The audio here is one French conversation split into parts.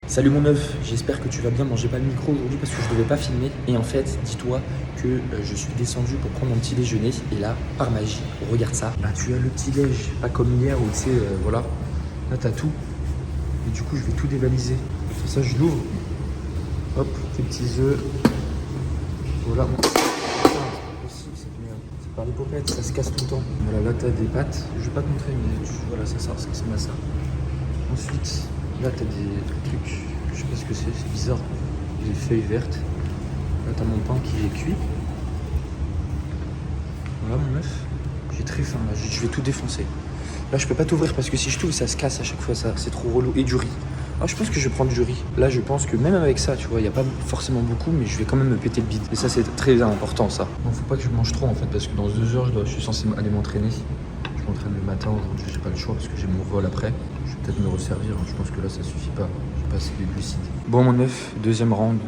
Salut mon œuf, j'espère que tu vas bien. Bon, j'ai pas le micro aujourd'hui parce que je devais pas filmer. Et en fait, dis-toi que je suis descendu pour prendre mon petit déjeuner. Et là, par magie, regarde ça. Là, tu as le petit déj, pas comme hier où tu sais, voilà. Là, t'as tout. Et du coup, je vais tout dévaliser. Pour ça, je l'ouvre. Hop, tes petits œufs. Voilà. Putain, c'est pas possible cette merde. C'est pas les popettes, ça se casse tout le temps. Voilà, là, t'as des pâtes. Je vais pas te montrer, mais voilà, ça ressemble à ça. Ensuite, là, t'as des trucs, je sais pas ce que c'est bizarre. Des feuilles vertes. Là, t'as mon pain qui est cuit. Voilà mon œuf. J'ai très faim là, je vais tout défoncer. Là, je peux pas t'ouvrir parce que si je t'ouvre, ça se casse à chaque fois, ça, c'est trop relou. Et du riz. Ah, je pense que je vais prendre du riz. Là, je pense que même avec ça, tu vois, il n'y a pas forcément beaucoup, mais je vais quand même me péter le bide. Et ça, c'est très important, ça. Bon, faut pas que je mange trop en fait, parce que dans 2 heures, je suis censé aller m'entraîner. Je m'entraîne le matin aujourd'hui, j'ai pas le choix parce que j'ai mon vol après. Je vais peut-être me resservir, hein. Je pense que là ça suffit pas. J'ai pas assez de glucides. Bon mon œuf, deuxième round.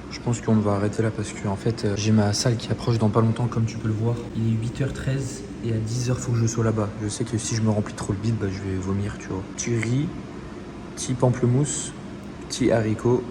Je pense qu'on va arrêter là parce que en fait j'ai ma salle qui approche dans pas longtemps comme tu peux le voir. Il est 8h13 et à 10h faut que je sois là-bas. Je sais que si je me remplis trop le bide, bah, je vais vomir, tu vois. Petit riz, petit pamplemousse, petit haricot.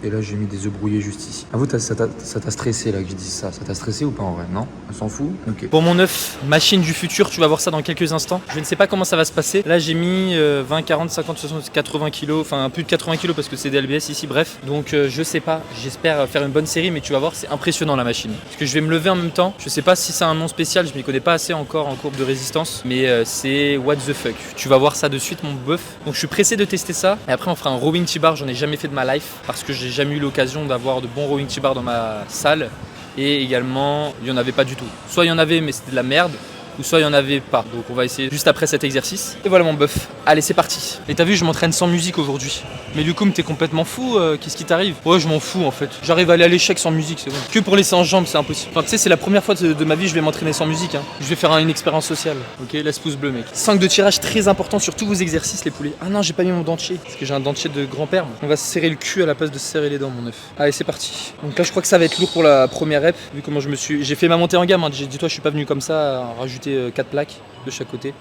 Et là, j'ai mis des œufs brouillés juste ici. Avoue, ça t'a stressé là que je dise ça. Ça t'a stressé ou pas en vrai? Non? On s'en fout? Ok. Pour mon œuf, machine du futur, tu vas voir ça dans quelques instants. Je ne sais pas comment ça va se passer. Là, j'ai mis 20, 40, 50, 60, 80 kilos. Enfin, plus de 80 kilos parce que c'est des LBS ici, bref. Donc, je sais pas. J'espère faire une bonne série, mais tu vas voir, c'est impressionnant la machine. Parce que je vais me lever en même temps. Je sais pas si c'est un nom spécial, je m'y connais pas assez encore en courbe de résistance. Mais c'est what the fuck. Tu vas voir ça de suite, mon bœuf. Donc, je suis pressé de tester ça. Et après, on fera un rowing T-bar. J'en ai jamais fait de ma life parce que j'ai jamais eu l'occasion d'avoir de bons rowing T-bar dans ma salle. Et également, il n'y en avait pas du tout. Soit il y en avait, mais c'était de la merde, ou soit il n'y en avait pas. Donc on va essayer juste après cet exercice. Et voilà mon bœuf. Allez, c'est parti. Et t'as vu, je m'entraîne sans musique aujourd'hui. Mais du coup, t'es complètement fou, qu'est-ce qui t'arrive? Ouais, je m'en fous en fait. J'arrive à aller à l'échec sans musique, c'est bon. Que pour les séances jambes, c'est impossible. Enfin, tu sais, c'est la première fois de ma vie que je vais m'entraîner sans musique. Hein. Je vais faire une expérience sociale. Ok, laisse pouce bleu, mec. 5 de tirage très important sur tous vos exercices, les poulets. Ah non, j'ai pas mis mon dentier. Parce que j'ai un dentier de grand-père. On va se serrer le cul à la place de se serrer les dents, mon œuf. Allez, c'est parti. Donc là, je crois que ça va être lourd pour la première rep. Vu comment je me suis. J'ai fait ma montée en gamme. Hein. Dis-toi, je suis pas venu comme ça à rajouter 4 plaques de chaque côté.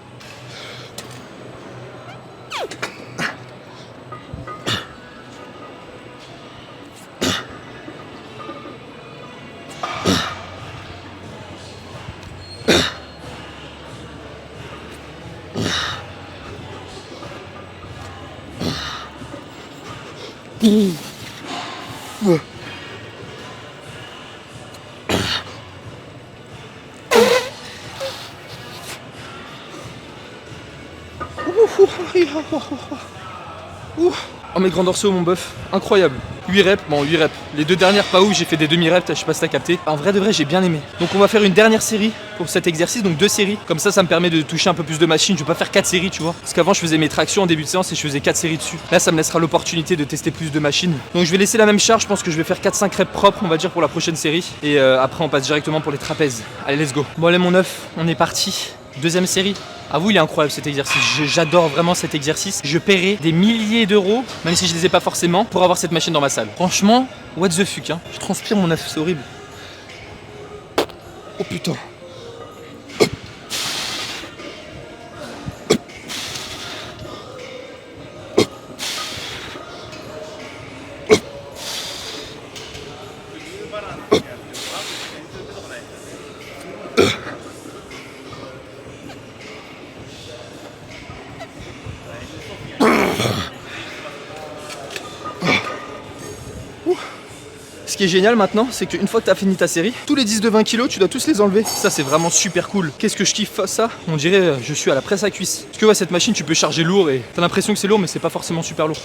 Oh mes grands dorsaux mon bœuf, incroyable. 8 reps, bon 8 reps. Les 2 dernières pas ouf, j'ai fait des demi-reps, je sais pas si t'as capté. En vrai de vrai, j'ai bien aimé. Donc on va faire une dernière série pour cet exercice, donc 2 séries. Comme ça me permet de toucher un peu plus de machines. Je vais pas faire 4 séries, tu vois. Parce qu'avant je faisais mes tractions en début de séance et je faisais 4 séries dessus. Là ça me laissera l'opportunité de tester plus de machines. Donc je vais laisser la même charge, je pense que je vais faire 4-5 reps propres, on va dire, pour la prochaine série. Et après on passe directement pour les trapèzes. Allez, let's go. Bon allez mon œuf, on est parti. Deuxième série. Ah vous, il est incroyable cet exercice, j'adore vraiment cet exercice. Je paierai des milliers d'euros, même si je les ai pas forcément, pour avoir cette machine dans ma salle. Franchement, what the fuck, hein. Je transpire mon œuf, c'est horrible. Oh putain. Ce qui est génial maintenant, c'est qu'une fois que tu as fini ta série, tous les 10 de 20 kilos, tu dois tous les enlever. Ça, c'est vraiment super cool. Qu'est-ce que je kiffe ça? On dirait je suis à la presse à cuisse. Parce que ouais, cette machine, tu peux charger lourd et t'as l'impression que c'est lourd, mais c'est pas forcément super lourd.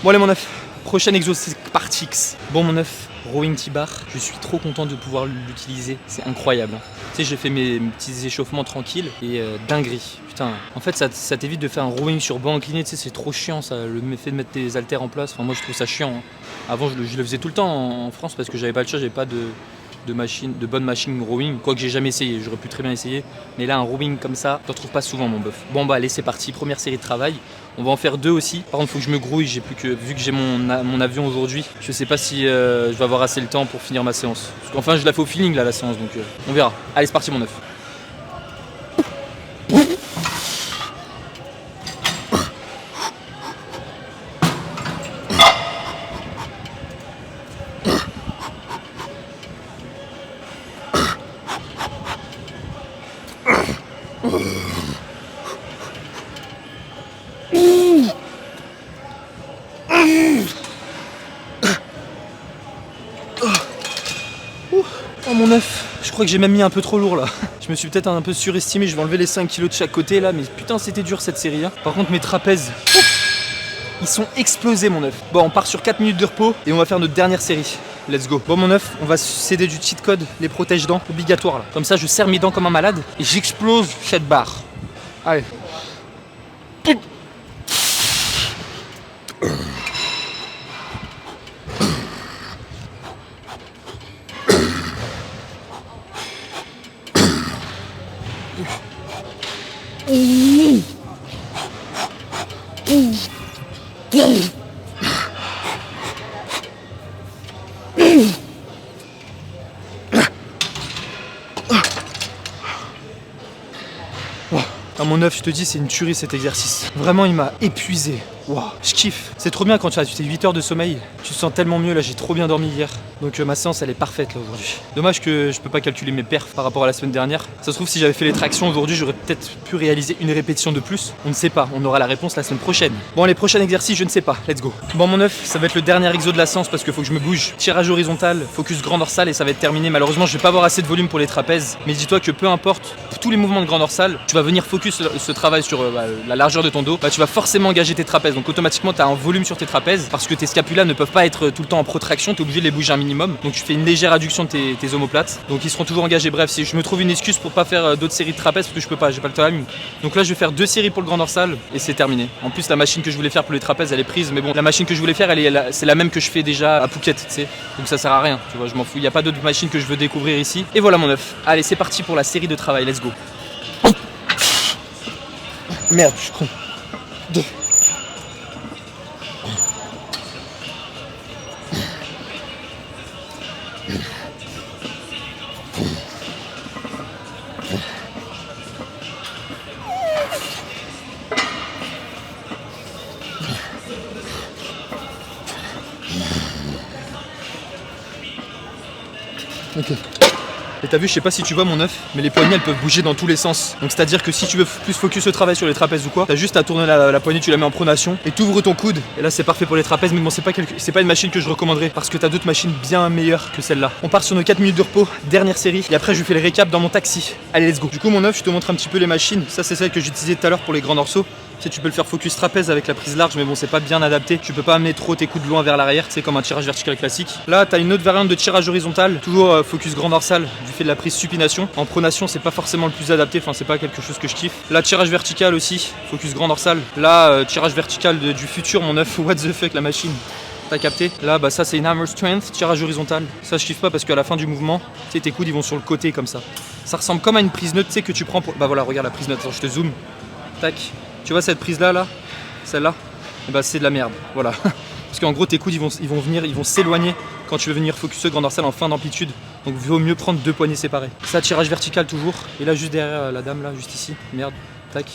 Bon allez mon œuf, prochain exo, c'est parti. Bon mon œuf, rowing T-bar, je suis trop content de pouvoir l'utiliser, c'est incroyable. Tu sais, j'ai fait mes petits échauffements tranquilles et dinguerie. Putain, en fait ça t'évite de faire un rowing sur banc incliné, tu sais, c'est trop chiant ça, le fait de mettre tes haltères en place. Enfin moi je trouve ça chiant. Hein. Avant je le faisais tout le temps en France parce que j'avais pas le choix, j'avais pas de bonne machine rowing, quoi que j'ai jamais essayé, j'aurais pu très bien essayer. Mais là un rowing comme ça, tu retrouves pas souvent mon bœuf. Bon bah allez c'est parti, première série de travail. On va en faire 2 aussi. Par contre faut que je me grouille, j'ai plus que. Vu que j'ai mon avion aujourd'hui, je sais pas si je vais avoir assez le temps pour finir ma séance. Parce qu'enfin je la fais au feeling là la séance, donc on verra. Allez c'est parti mon œuf. mon œuf, je crois que j'ai même mis un peu trop lourd là. Je me suis peut-être un peu surestimé, je vais enlever les 5 kilos de chaque côté là, mais putain c'était dur cette série hein. Par contre mes trapèzes, ils sont explosés mon œuf. Bon on part sur 4 minutes de repos et on va faire notre dernière série. Let's go. Bon mon œuf, on va s'aider du cheat code, les protège-dents, obligatoire là. Comme ça je serre mes dents comme un malade et j'explose cette barre. Allez. À mon œuf, je te dis, c'est une tuerie cet exercice. Vraiment, il m'a épuisé. Waouh, je kiffe. C'est trop bien quand tu as 8 heures de sommeil. Tu te sens tellement mieux. Là, j'ai trop bien dormi hier. Donc ma séance, elle est parfaite là aujourd'hui. Dommage que je peux pas calculer mes perfs par rapport à la semaine dernière. Ça se trouve, si j'avais fait les tractions aujourd'hui, j'aurais peut-être pu réaliser une répétition de plus. On ne sait pas. On aura la réponse la semaine prochaine. Bon, les prochains exercices, je ne sais pas. Let's go. Bon, mon œuf, ça va être le dernier exo de la séance parce qu'il faut que je me bouge. Tirage horizontal, focus grand dorsal et ça va être terminé. Malheureusement, je vais pas avoir assez de volume pour les trapèzes. Mais dis-toi que peu importe, pour tous les mouvements de grand dorsal, tu vas venir focus ce travail sur la largeur de ton dos. Tu vas forcément engager tes trapèzes. Donc automatiquement, tu as un volume sur tes trapèzes parce que tes scapulas ne peuvent pas être tout le temps en protraction. Tu es obligé de les bouger un minimum. Donc tu fais une légère adduction de tes omoplates. Donc ils seront toujours engagés. Bref, si je me trouve une excuse pour pas faire d'autres séries de trapèzes parce que je peux pas, j'ai pas le time. Donc là, je vais faire 2 séries pour le grand dorsal et c'est terminé. En plus, la machine que je voulais faire pour les trapèzes, elle est prise. Mais bon, la machine que je voulais faire, c'est la même que je fais déjà à Phuket, tu sais. Donc ça sert à rien. Tu vois, je m'en fous. Il y a pas d'autres machines que je veux découvrir ici. Et voilà mon œuf. Allez, c'est parti pour la série de travail. Let's go. Merde, je suis con. 2. Ok. Et t'as vu, je sais pas si tu vois mon œuf, mais les poignées elles peuvent bouger dans tous les sens. Donc c'est à dire que si tu veux plus focus le travail sur les trapèzes ou quoi, t'as juste à tourner la poignée, tu la mets en pronation et t'ouvres ton coude. Et là c'est parfait pour les trapèzes, mais bon c'est pas une machine que je recommanderais parce que t'as d'autres machines bien meilleures que celle-là. On part sur nos 4 minutes de repos, dernière série, et après je fais le récap dans mon taxi. Allez let's go. Du coup mon œuf, je te montre un petit peu les machines. Ça c'est celle que j'utilisais tout à l'heure pour les grands dorsaux. Tu sais, tu peux le faire focus trapèze avec la prise large, mais bon, c'est pas bien adapté. Tu peux pas amener trop tes coudes loin vers l'arrière, c'est comme un tirage vertical classique. Là, t'as une autre variante de tirage horizontal, toujours focus grand dorsal, du fait de la prise supination. En pronation, c'est pas forcément le plus adapté, enfin, c'est pas quelque chose que je kiffe. Là, tirage vertical aussi, focus grand dorsal. Là, tirage vertical du futur, mon œuf, what the fuck, la machine. T'as capté? Là, bah ça, c'est une hammer strength, tirage horizontal. Ça, je kiffe pas parce qu'à la fin du mouvement, tu sais, tes coudes, ils vont sur le côté comme ça. Ça ressemble comme à une prise neutre, tu sais, que tu prends pour. Bah voilà, regarde la prise neutre, je te zoome. Tac. Tu vois cette prise là, celle-là, et bah c'est de la merde, voilà. Parce qu'en gros tes coudes ils vont s'éloigner quand tu veux venir focuser grand dorsal en fin d'amplitude. Donc il vaut mieux prendre 2 poignées séparées. Ça tirage vertical toujours. Et là juste derrière la dame là, juste ici, merde, tac,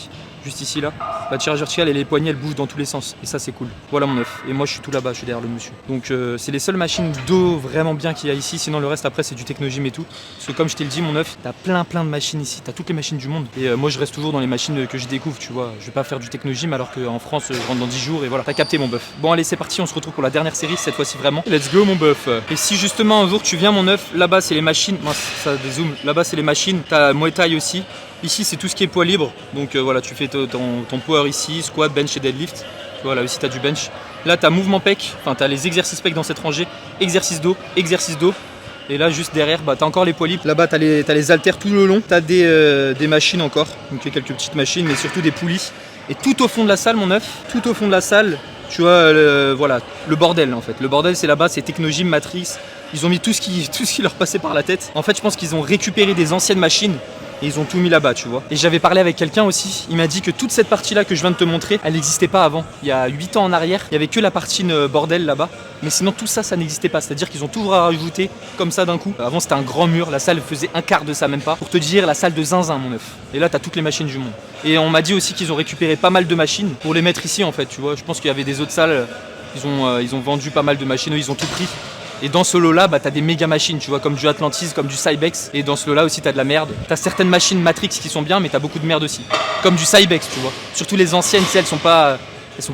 juste ici là. Bah tirage vertical et les poignées elles bougent dans tous les sens. Et ça c'est cool. Voilà mon œuf. Et moi je suis tout là-bas, je suis derrière le monsieur. Donc c'est les seules machines d'eau vraiment bien qu'il y a ici. Sinon le reste après c'est du technogym et tout. Parce que comme je t'ai le dit mon œuf, t'as plein de machines ici. T'as toutes les machines du monde. Et moi je reste toujours dans les machines que je découvre, tu vois. Je vais pas faire du technogym alors qu'en France je rentre dans 10 jours et voilà. T'as capté mon bœuf. Bon allez c'est parti, on se retrouve pour la dernière série cette fois-ci vraiment. Let's go mon bœuf. Et si justement un jour tu viens mon œuf, là-bas c'est les machines. Moi ça dézoome. Là-bas c'est les machines. T'as Muay Thai aussi. Ici c'est tout ce qui est poids libre, donc voilà tu fais ton power ici, squat, bench et deadlift. Voilà aussi tu as du bench. Là tu as mouvement pec, enfin tu as les exercices pec dans cette rangée, exercice dos. Et là juste derrière bah, tu as encore les poids libres. Là-bas tu as les haltères tout le long, tu as des machines encore, donc quelques petites machines mais surtout des poulies. Et tout au fond de la salle mon œuf, tout au fond de la salle, tu vois voilà, le bordel en fait. Le bordel c'est là-bas, c'est Technogym, Matrix. Ils ont mis tout ce qui leur passait par la tête. En fait je pense qu'ils ont récupéré des anciennes machines. Et ils ont tout mis là-bas, tu vois. Et j'avais parlé avec quelqu'un aussi, il m'a dit que toute cette partie-là que je viens de te montrer, elle n'existait pas avant. Il y a 8 ans en arrière, il n'y avait que la partie bordel là-bas. Mais sinon tout ça, ça n'existait pas. C'est-à-dire qu'ils ont tout rajouté comme ça d'un coup. Avant c'était un grand mur, la salle faisait un quart de ça même pas. Pour te dire, la salle de zinzin mon œuf. Et là t'as toutes les machines du monde. Et on m'a dit aussi qu'ils ont récupéré pas mal de machines pour les mettre ici en fait, tu vois. Je pense qu'il y avait des autres salles, ils ont vendu pas mal de machines, eux, ils ont tout pris. Et dans ce lot là, bah, t'as des méga machines, tu vois, comme du Atlantis, comme du Cybex. Et dans ce lot là aussi, t'as de la merde. T'as certaines machines Matrix qui sont bien, mais t'as beaucoup de merde aussi. Comme du Cybex, tu vois. Surtout les anciennes, elles sont pas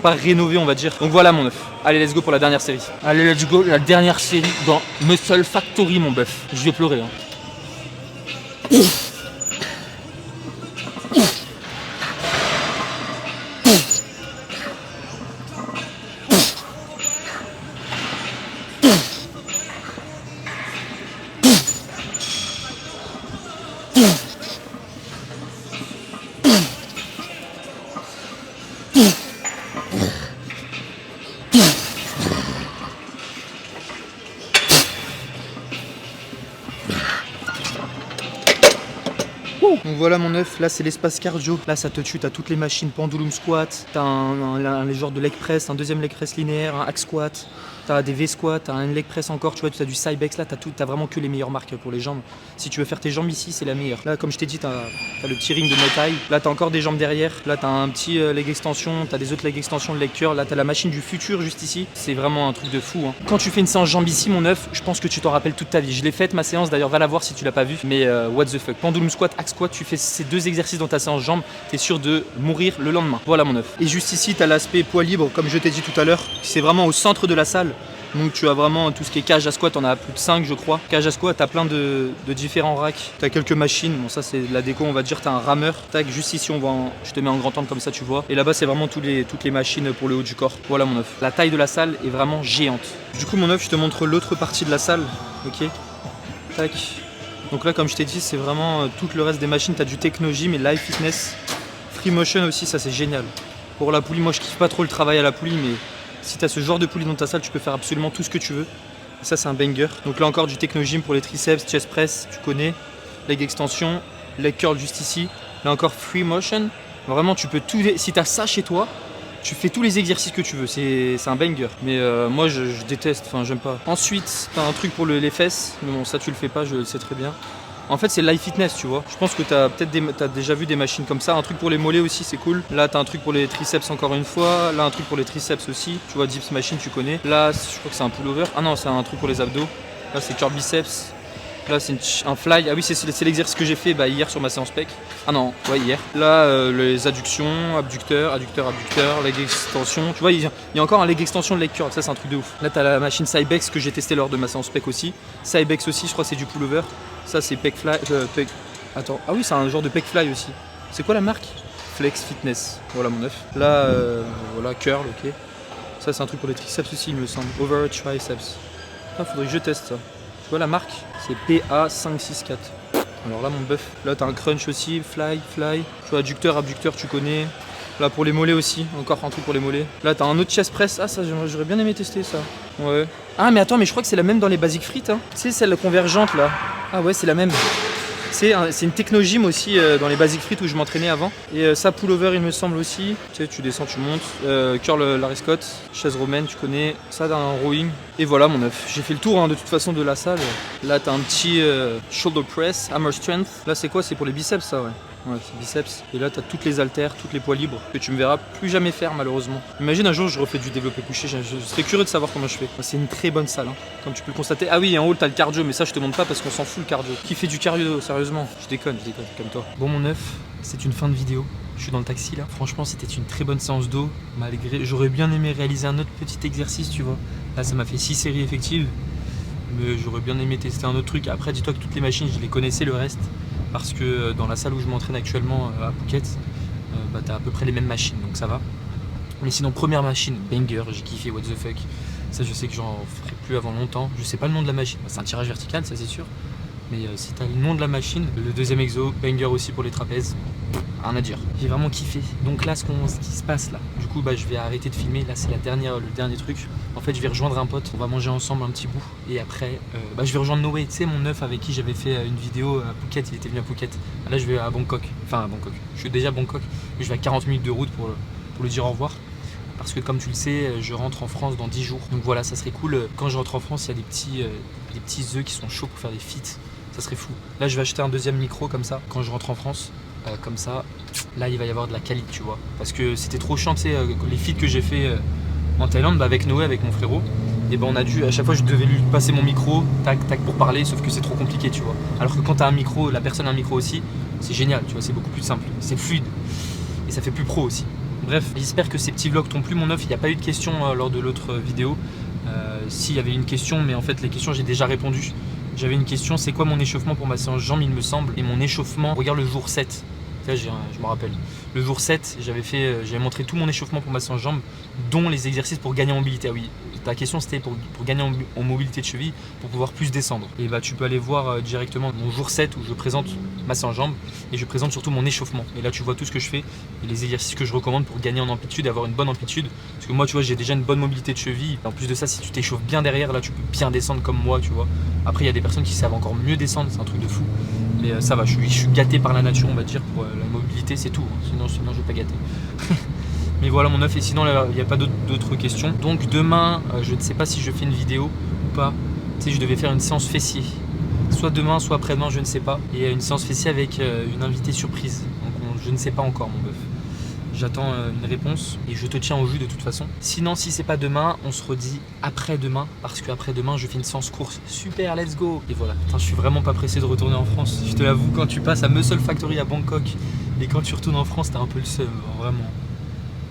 rénovées, on va dire. Donc voilà mon œuf. Allez, let's go pour la dernière série. Allez, let's go, la dernière série dans Muscle Factory, mon bœuf. Je vais pleurer. Hein. Donc voilà mon œuf, là c'est l'espace cardio. Là ça te tue, t'as toutes les machines, pendulum squat, t'as un genre de leg press, un deuxième leg press linéaire, un hack squat, t'as des V-squats, t'as un leg press encore, tu vois, tu as du Cybex, là t'as vraiment que les meilleures marques pour les jambes. Si tu veux faire tes jambes ici, c'est la meilleure. Là comme je t'ai dit, t'as le petit ring de Muay Thai, là t'as encore des jambes derrière, là t'as un petit leg extension, t'as des autres leg extensions de leg curl, là t'as la machine du futur juste ici. C'est vraiment un truc de fou, hein. Quand tu fais une séance jambes ici mon œuf, je pense que tu t'en rappelles toute ta vie. Je l'ai faite ma séance d'ailleurs, va la voir si tu l'as pas vue, mais what the fuck. Pendulum squat, hack squat, tu fais ces deux exercices dans ta séance jambes, t'es sûr de mourir le lendemain. Voilà mon œuf. Et juste ici t'as l'aspect poids libre, comme je t'ai dit tout à l'heure, c'est vraiment au centre de la salle. Donc tu as vraiment tout ce qui est cage à squat, on a plus de 5 je crois. Cage à squat, t'as plein de différents racks. T'as quelques machines, bon ça c'est de la déco on va dire, t'as un rameur. Tac, juste ici je te mets en grand angle comme ça tu vois. Et là-bas c'est vraiment toutes les machines pour le haut du corps. Voilà mon œuf. La taille de la salle est vraiment géante. Du coup mon œuf, je te montre l'autre partie de la salle. Ok. Tac. Donc là comme je t'ai dit c'est vraiment tout le reste des machines. T'as du Technogym et Live Fitness. Free Motion aussi, ça c'est génial. Pour la poulie, moi je kiffe pas trop le travail à la poulie, mais si tu as ce genre de poulie dans ta salle, tu peux faire absolument tout ce que tu veux. Et ça, c'est un banger. Donc là encore, du Technogym pour les triceps, chest press, tu connais. Leg extension, leg curl juste ici. Là encore, free motion. Vraiment, tu peux tout. Si tu as ça chez toi, tu fais tous les exercices que tu veux. C'est un banger. Mais moi, je déteste. Enfin, j'aime pas. Ensuite, tu as un truc pour les fesses. Mais bon, ça, tu le fais pas, je le sais très bien. En fait, c'est Live Fitness, tu vois. Je pense que t'as déjà vu des machines comme ça. Un truc pour les mollets aussi, c'est cool. Là, t'as un truc pour les triceps encore une fois. Là, un truc pour les triceps aussi. Tu vois, dips machine, tu connais. Là, je crois que c'est un pullover. Ah non, c'est un truc pour les abdos. Là, c'est curl biceps. Là, c'est un fly. Ah oui, c'est l'exercice que j'ai fait hier sur ma séance pec. Ah non, ouais, hier. Là, les adductions, abducteurs, leg extension. Tu vois, il y a encore un leg extension de leg curl. Ça, c'est un truc de ouf. Là, t'as la machine Cybex que j'ai testé lors de ma séance pec aussi. Cybex aussi, je crois que c'est du pullover. Ça, c'est pec fly. Attends. Ah oui, c'est un genre de pec fly aussi. C'est quoi la marque? Flex Fitness. Voilà mon œuf. Là, voilà, curl, ok. Ça, c'est un truc pour les triceps aussi, il me semble. Over triceps. Ah, faudrait que je teste ça. Tu vois la marque? C'est PA564. Alors là mon bœuf, là t'as un crunch aussi, fly, tu vois abducteur, tu connais. Là pour les mollets aussi, encore un truc pour les mollets. Là t'as un autre chest press, ah ça j'aurais bien aimé tester ça. Ouais. Ah mais attends, mais je crois que c'est la même dans les basic frites, hein. Tu sais celle convergente là. Ah ouais c'est la même. C'est une Technogym aussi dans les basic frites où je m'entraînais avant. Et ça pullover il me semble aussi. Tu sais, tu descends, tu montes. Curl Larry Scott, chaise romaine, tu connais. Ça dans un rowing. Et voilà mon œuf. J'ai fait le tour hein, de toute façon de la salle. Là t'as un petit shoulder press, hammer strength. Là c'est quoi? C'est pour les biceps ça ouais. Ouais, c'est biceps. Et là, t'as toutes les haltères, toutes les poids libres que tu me verras plus jamais faire malheureusement. Imagine un jour, je refais du développé couché. Je serais curieux de savoir comment je fais. C'est une très bonne salle, hein, comme tu peux le constater. Ah oui, en haut, t'as le cardio, mais ça, je te montre pas parce qu'on s'en fout le cardio. Qui fait du cardio, sérieusement? Je déconne, comme toi. Bon, mon œuf, c'est une fin de vidéo. Je suis dans le taxi là. Franchement, c'était une très bonne séance d'eau. Malgré, j'aurais bien aimé réaliser un autre petit exercice, tu vois. Là, ça m'a fait 6 séries effectives. Mais j'aurais bien aimé tester un autre truc. Après, dis-toi que toutes les machines, je les connaissais le reste. Parce que dans la salle où je m'entraîne actuellement à Phuket, t'as à peu près les mêmes machines, donc ça va. Mais sinon, première machine, banger, j'ai kiffé, what the fuck. Ça, je sais que j'en ferai plus avant longtemps. Je sais pas le nom de la machine, c'est un tirage vertical, ça c'est sûr. Mais si t'as le nom de la machine, le deuxième exo, banger aussi pour les trapèzes, rien à dire. J'ai vraiment kiffé. Donc là, ce qui se passe là, du coup, je vais arrêter de filmer. Là, c'est le dernier truc. En fait, je vais rejoindre un pote. On va manger ensemble un petit bout. Et après, je vais rejoindre Noé. Tu sais, mon œuf avec qui j'avais fait une vidéo à Phuket. Il était venu à Phuket. Là, je vais à Bangkok. Enfin, à Bangkok. Je suis déjà à Bangkok. Mais je vais à 40 minutes de route pour lui dire au revoir. Parce que comme tu le sais, je rentre en France dans 10 jours. Donc voilà, ça serait cool. Quand je rentre en France, il y a des petits œufs qui sont chauds pour faire des feats. Ça serait fou. Là, je vais acheter un deuxième micro comme ça quand je rentre en France. Comme ça, là, il va y avoir de la qualité, tu vois. Parce que c'était trop chiant, tu sais, les feats que j'ai fait en Thaïlande avec Noé, avec mon frérot. Et on a dû, à chaque fois, je devais lui passer mon micro, tac, tac, pour parler, sauf que c'est trop compliqué, tu vois. Alors que quand t'as un micro, la personne a un micro aussi, c'est génial, tu vois, c'est beaucoup plus simple. C'est fluide. Et ça fait plus pro aussi. Bref, j'espère que ces petits vlogs t'ont plu, mon œuf. Il n'y a pas eu de questions lors de l'autre vidéo. S'il y avait une question, mais en fait, les questions, j'ai déjà répondu. J'avais une question, c'est quoi mon échauffement pour ma séance jambes, il me semble. Et mon échauffement, regarde le jour 7. Là, je me rappelle. Le jour 7, j'avais montré tout mon échauffement pour ma séance jambes, dont les exercices pour gagner en mobilité. Ah oui, ta question c'était pour gagner en mobilité de cheville, pour pouvoir plus descendre. Et bah tu peux aller voir directement mon jour 7 où je présente ma séance jambes et je présente surtout mon échauffement. Et là tu vois tout ce que je fais et les exercices que je recommande pour gagner en amplitude et avoir une bonne amplitude. Parce que moi tu vois j'ai déjà une bonne mobilité de cheville. En plus de ça, si tu t'échauffes bien derrière, là tu peux bien descendre comme moi, tu vois. Après il y a des personnes qui savent encore mieux descendre, c'est un truc de fou. Mais ça va, je suis gâté par la nature, on va dire, pour la mobilité, c'est tout. Sinon je vais pas gâter. Mais voilà mon œuf, et sinon il n'y a pas d'autres questions. Donc demain, je ne sais pas si je fais une vidéo ou pas. Tu sais, je devais faire une séance fessier. Soit demain, soit après-demain, je ne sais pas. Et une séance fessier avec une invitée surprise. Donc je ne sais pas encore mon œuf. J'attends une réponse et je te tiens au jus de toute façon. Sinon, si c'est pas demain, on se redit après-demain. Parce qu'après-demain, je fais une séance course. Super, let's go. Et voilà. Putain, je suis vraiment pas pressé de retourner en France. Je te l'avoue, quand tu passes à Muscle Factory à Bangkok et quand tu retournes en France, t'as un peu le seum, vraiment.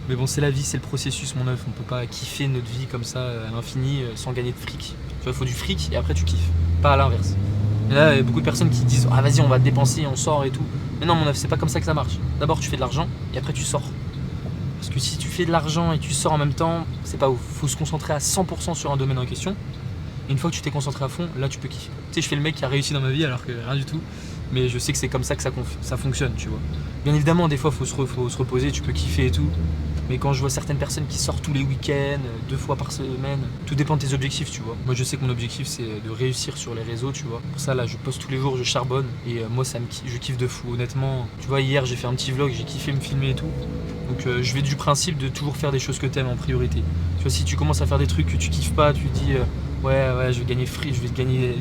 Mais bon, c'est la vie, c'est le processus, mon œuf. On peut pas kiffer notre vie comme ça à l'infini sans gagner de fric. Tu vois, il faut du fric et après tu kiffes. Pas à l'inverse. Et là, il y a beaucoup de personnes qui disent ah vas-y, on va dépenser, on sort et tout. Mais non, mon œuf, c'est pas comme ça que ça marche. D'abord, tu fais de l'argent et après tu sors. Parce que si tu fais de l'argent et tu sors en même temps, c'est pas ouf. Faut se concentrer à 100% sur un domaine en question. Et une fois que tu t'es concentré à fond, là tu peux kiffer. Tu sais, je fais le mec qui a réussi dans ma vie alors que rien du tout. Mais je sais que c'est comme ça que ça fonctionne, tu vois. Bien évidemment, des fois, faut se reposer, tu peux kiffer et tout. Mais quand je vois certaines personnes qui sortent tous les week-ends, 2 fois par semaine, tout dépend de tes objectifs, tu vois. Moi, je sais que mon objectif, c'est de réussir sur les réseaux, tu vois. Pour ça, là, je poste tous les jours, je charbonne. Et moi, je kiffe de fou, honnêtement. Tu vois, hier, j'ai fait un petit vlog, j'ai kiffé me filmer et tout. Donc, je vais du principe de toujours faire des choses que t'aimes en priorité. Tu vois, si tu commences à faire des trucs que tu kiffes pas, tu te dis, ouais, je vais gagner je vais gagner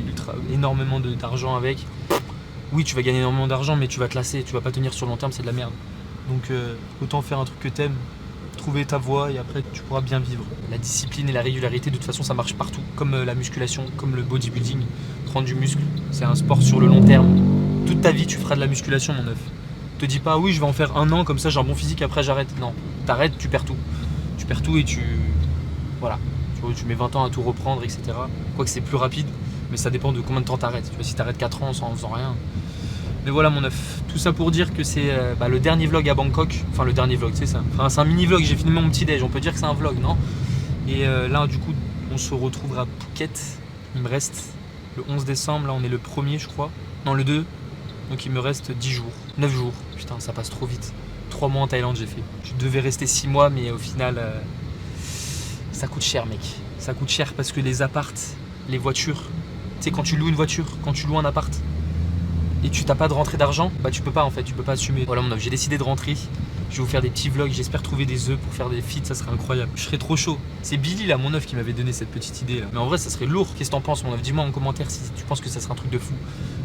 énormément d'argent avec. Oui, tu vas gagner énormément d'argent, mais tu vas te lasser, tu vas pas tenir sur le long terme, c'est de la merde. Donc, autant faire un truc que t'aimes. Trouver ta voie et après tu pourras bien vivre. La discipline et la régularité, de toute façon, ça marche partout. Comme la musculation, comme le bodybuilding. Prendre du muscle, c'est un sport sur le long terme. Toute ta vie, tu feras de la musculation, mon œuf. Te dis pas, oui, je vais en faire 1 an, comme ça j'ai un bon physique, après j'arrête. Non, t'arrêtes, tu perds tout. Tu perds tout et voilà. Tu mets 20 ans à tout reprendre, etc. Quoique c'est plus rapide, mais ça dépend de combien de temps t'arrêtes. Tu vois, si t'arrêtes 4 ans en faisant rien. Mais voilà mon œuf, tout ça pour dire que c'est le dernier vlog à Bangkok. Enfin le dernier vlog, c'est ça. Enfin c'est un mini vlog, j'ai filmé mon petit déj, on peut dire que c'est un vlog, non? Et là du coup on se retrouvera à Phuket. Il me reste le 11 décembre, là on est le 1er je crois. Non le 2, donc il me reste 10 jours, 9 jours. Putain ça passe trop vite. 3 mois en Thaïlande j'ai fait. Je devais rester 6 mois mais au final ça coûte cher mec. Ça coûte cher parce que les appartes, les voitures, tu sais quand tu loues une voiture, quand tu loues un appart, et tu t'as pas de rentrée d'argent, bah tu peux pas en fait, tu peux pas assumer. Voilà mon œuf, j'ai décidé de rentrer. Je vais vous faire des petits vlogs, j'espère trouver des œufs pour faire des feats, ça serait incroyable. Je serais trop chaud. C'est Billy là, mon œuf, qui m'avait donné cette petite idée là. Mais en vrai ça serait lourd. Qu'est-ce que t'en penses mon œuf? Dis-moi en commentaire si tu penses que ça serait un truc de fou.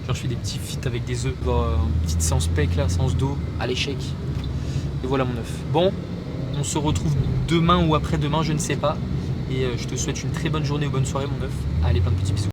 Genre je fais des petits feats avec des œufs, une petite séance pec là, séance dos, à l'échec. Et voilà mon œuf. Bon, on se retrouve demain ou après-demain, je ne sais pas. Et je te souhaite une très bonne journée ou bonne soirée mon œuf. Allez, plein de petits bisous.